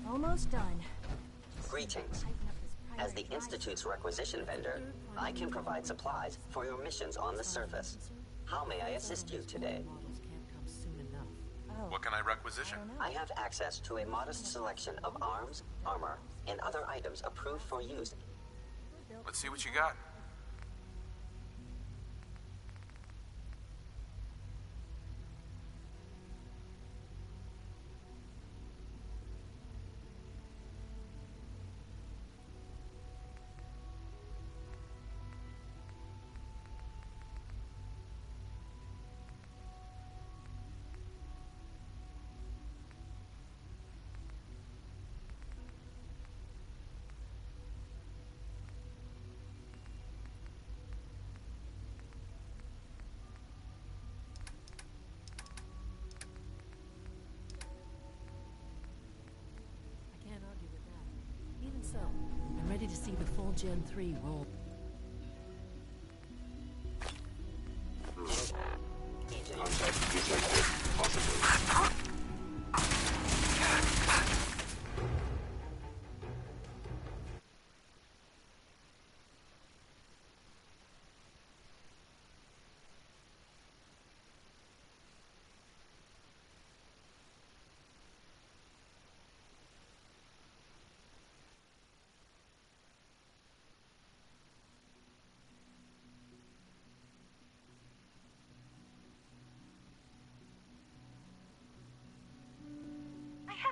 Almost done. Greetings. As the Institute's requisition vendor, I can provide supplies for your missions on the surface. How may I assist you today? What can I requisition? I have access to a modest selection of arms, armor, and other items approved for use. Let's see what you got. all Gen 3 roll.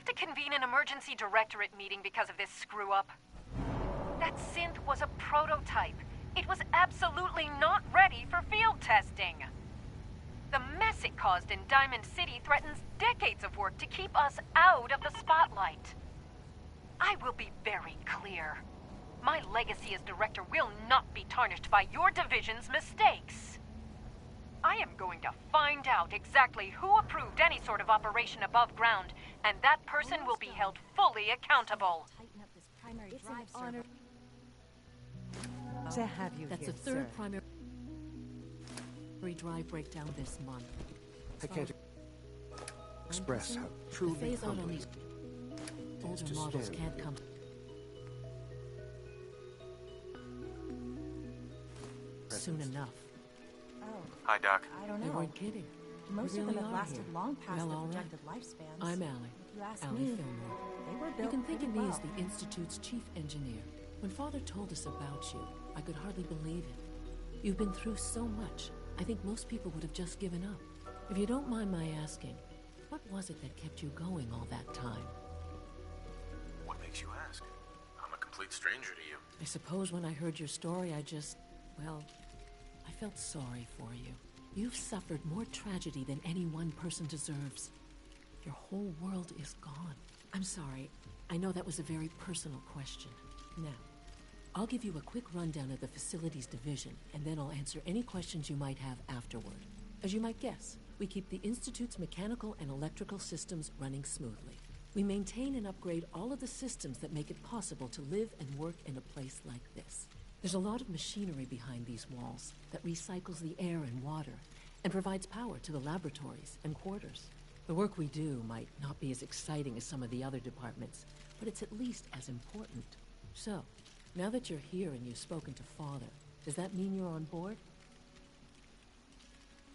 To convene an emergency directorate meeting because of this screw-up. That synth was a prototype. It was absolutely not ready for field testing. The mess it caused in Diamond City threatens decades of work to keep us out of the spotlight. I will be very clear. My legacy as director will not be tarnished by your division's mistakes. I am going to find out exactly who approved any sort of operation above ground, and that person will be held fully accountable. It's an honor to have you That's here, the third sir. primary drive breakdown this month. I can't express how The truly phase out on humbling these it is older to models stand can't here. come soon enough. Oh. Hi, Doc. I don't They know. weren't kidding. Most They of them really have are lasted here. long past Well, their all right. projected lifespans. I'm Allie. If you ask Allie me, Fillmore. they were You built can think of pretty me well. as the Institute's chief engineer. When Father told us about you, I could hardly believe it. You've been through so much, I think most people would have just given up. If you don't mind my asking, what was it that kept you going all that time? What makes you ask? I'm a complete stranger to you. I suppose when I heard your story, well, I felt sorry for you. You've suffered more tragedy than any one person deserves. Your whole world is gone. I'm sorry. I know that was a very personal question. Now, I'll give you a quick rundown of the Facilities Division, and then I'll answer any questions you might have afterward. As you might guess, we keep the Institute's mechanical and electrical systems running smoothly. We maintain and upgrade all of the systems that make it possible to live and work in a place like this. There's a lot of machinery behind these walls that recycles the air and water and provides power to the laboratories and quarters. The work we do might not be as exciting as some of the other departments, but it's at least as important. So, now that you're here and you've spoken to Father, does that mean you're on board?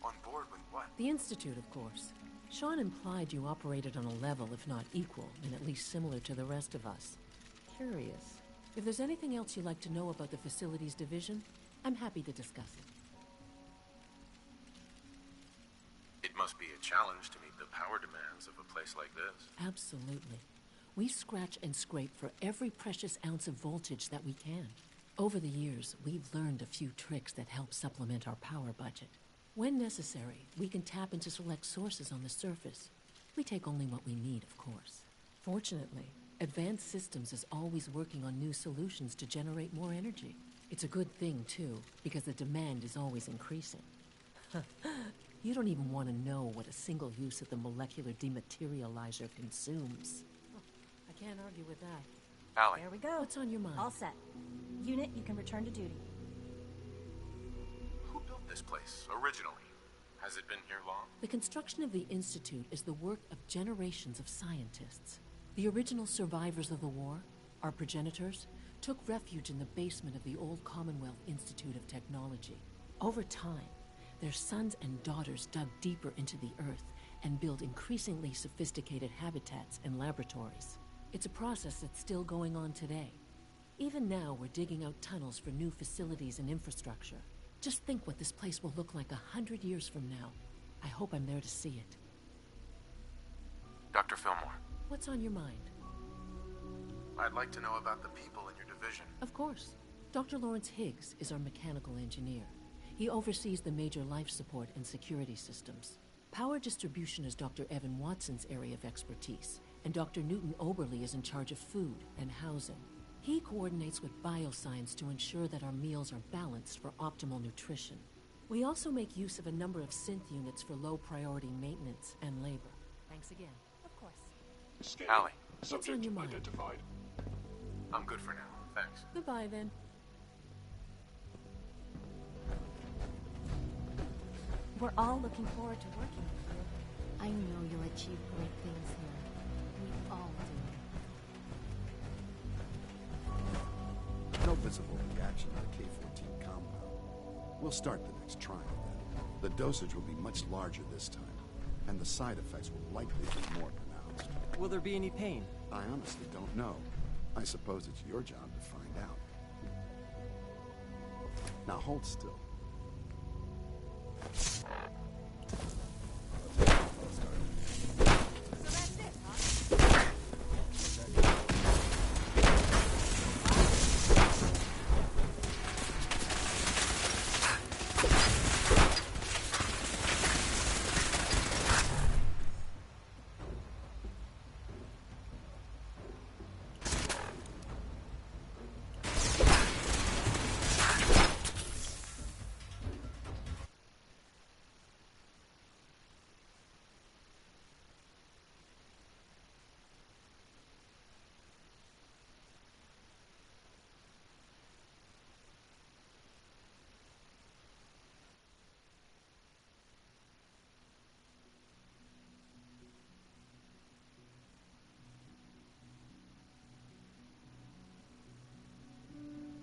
On board with what? The Institute, of course. Sean implied you operated on a level, if not equal, and at least similar to the rest of us. Curious. If there's anything else you'd like to know about the Facilities Division, I'm happy to discuss it. It must be a challenge to meet the power demands of a place like this. Absolutely. We scratch and scrape for every precious ounce of voltage that we can. Over the years, we've learned a few tricks that help supplement our power budget. When necessary, we can tap into select sources on the surface. We take only what we need, of course. Fortunately, Advanced Systems is always working on new solutions to generate more energy. It's a good thing, too, because the demand is always increasing. You don't even want to know what a single use of the molecular dematerializer consumes. I can't argue with that. Allie. There we go. What's on your mind? All set. Unit, you can return to duty. Who built this place originally? Has it been here long? The construction of the Institute is the work of generations of scientists. The original survivors of the war, our progenitors, took refuge in the basement of the old Commonwealth Institute of Technology. Over time, their sons and daughters dug deeper into the earth and built increasingly sophisticated habitats and laboratories. It's a process that's still going on today. Even now, we're digging out tunnels for new facilities and infrastructure. Just think what this place will look like 100 years from now. I hope I'm there to see it. Dr. Fillmore. What's on your mind? I'd like to know about the people in your division. Of course. Dr. Lawrence Higgs is our mechanical engineer. He oversees the major life support and security systems. Power distribution is Dr. Evan Watson's area of expertise, and Dr. Newton Oberly is in charge of food and housing. He coordinates with bioscience to ensure that our meals are balanced for optimal nutrition. We also make use of a number of synth units for low-priority maintenance and labor. Thanks again. Of course. Allie. What's on your mind? I'm good for now. Thanks. Goodbye, then. We're all looking forward to working with you. I know you'll achieve great things here. We all do. No visible reaction to the K-14 compound. We'll start the next trial then. The dosage will be much larger this time, and the side effects will likely be more pronounced. Will there be any pain? I honestly don't know. I suppose it's your job to find out. Now hold still.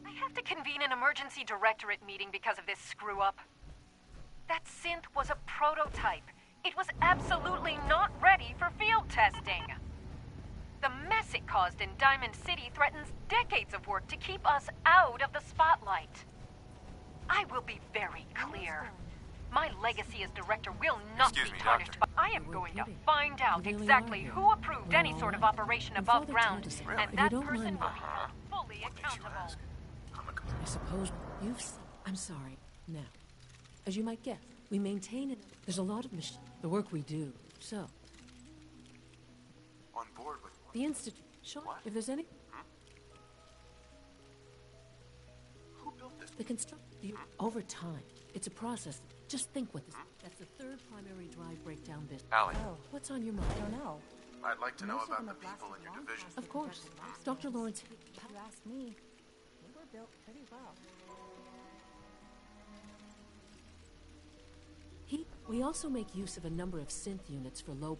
I have to convene an emergency directorate meeting because of this screw-up. That synth was a prototype. It was absolutely not ready for field testing. The mess it caused in Diamond City threatens decades of work to keep us out of the spotlight. I will be very clear. My legacy as director will not be tarnished by... I am going to find out exactly who approved any sort of operation above ground, and that person will be held fully accountable. I suppose I'm sorry. Now, as you might guess, we maintain it. There's a lot of the work we do. So, On board with the Institute. Sean, if there's any... Who built this? The over time. It's a process. Just think what this... That's the third primary drive breakdown business. Allie. Oh, What's on your mind? I don't know. I'd like to know Most of about them the have people in lasted your long division. past Of course. the last Dr. ones. Lawrence... If you ask me, they were built pretty well. We also make use of a number of synth units for low...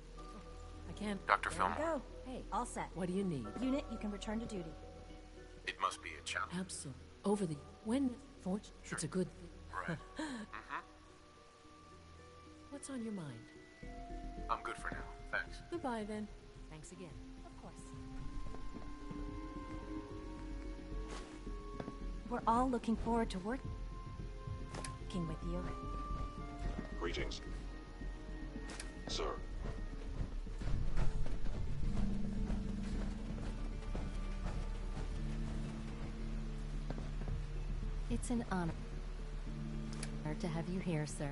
I can't... Dr. There Fillmore. we go. Hey, all set. What do you need? Unit, you can return to duty. It must be a challenge. Absolutely. Over the... When... Fortune... Sure. It's a good thing. Right. What's on your mind? I'm good for now. Thanks. Goodbye, then. Thanks again. Of course. We're all looking forward to working with you. Greetings. Sir. It's an honor to have you here, sir.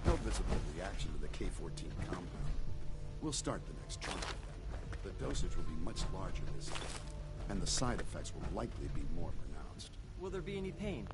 No visible reaction to the K-14 compound. We'll start the next trial then. The dosage will be much larger this time, and the side effects will likely be more pronounced. Will there be any pain?